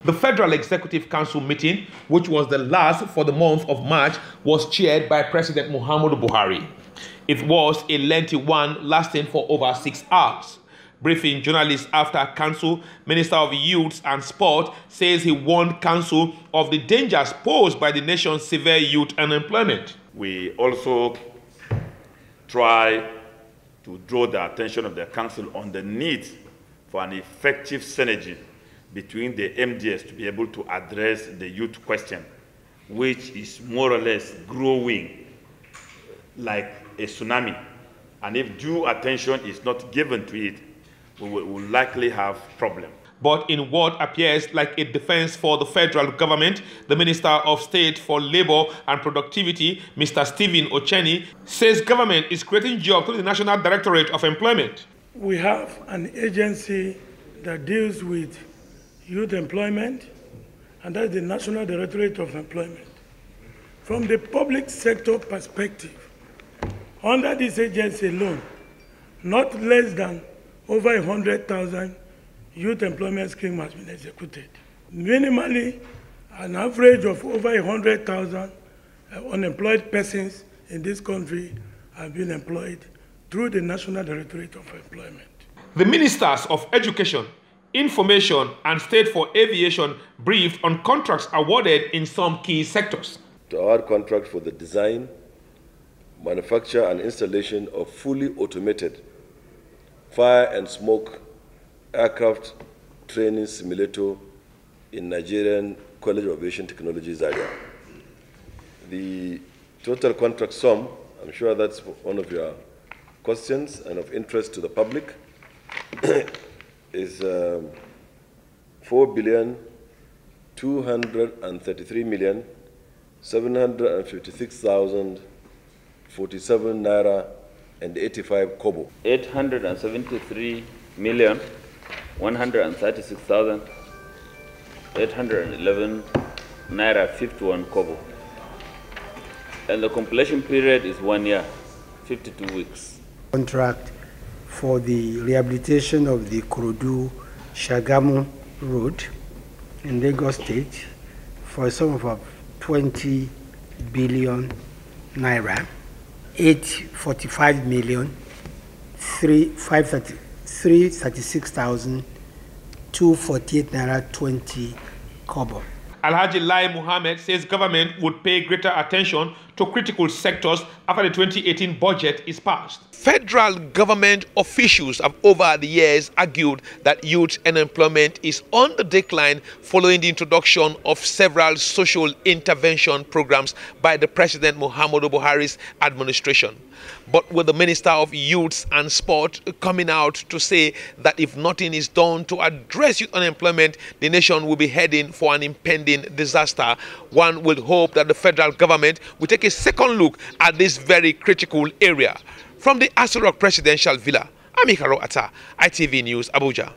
The Federal Executive Council meeting, which was the last for the month of March, was chaired by President Muhammadu Buhari. It was a lengthy one lasting for over 6 hours. Briefing journalists after Council, Minister of Youth and Sport says he warned Council of the dangers posed by the nation's severe youth unemployment. We also try to draw the attention of the Council on the need for an effective synergy between the MDS to be able to address the youth question, which is more or less growing like a tsunami. And if due attention is not given to it, we will likely have problems. But in what appears like a defense for the federal government, the Minister of State for Labor and Productivity, Mr. Stephen Ocheni, says government is creating jobs through the National Directorate of Employment. We have an agency that deals with youth employment, and that's the National Directorate of Employment. From the public sector perspective, under this agency alone, not less than over 100,000 youth employment scheme has been executed. Minimally, an average of over 100,000 unemployed persons in this country have been employed through the National Directorate of Employment. The Ministers of Education, Information and State for Aviation briefed on contracts awarded in some key sectors. To award contract for the design, manufacture and installation of fully automated fire and smoke aircraft training simulator in Nigerian College of Aviation Technology, Zaria. The total contract sum, I'm sure that's one of your questions and of interest to the public, is 4,233,756,047 naira and 85 kobo. 873,136,811 naira 51 kobo. And the completion period is 1 year, 52 weeks. Contract for the rehabilitation of the Ikorodu-Shagamu Road in Lagos State for a sum of 20 billion naira, 845,336,248 naira 20 kobo. Alhaji Lai Mohammed says government would pay greater attention to critical sectors after the 2018 budget is passed. Federal government officials have over the years argued that youth unemployment is on the decline following the introduction of several social intervention programs by the President Muhammadu Buhari's administration. But with the Minister of Youth and Sport coming out to say that if nothing is done to address youth unemployment, the nation will be heading for an impending disaster, one would hope that the federal government will take a second look at this very critical area. From the Aso Rock Presidential Villa, I'm Ikaro Atta, ITV News, Abuja.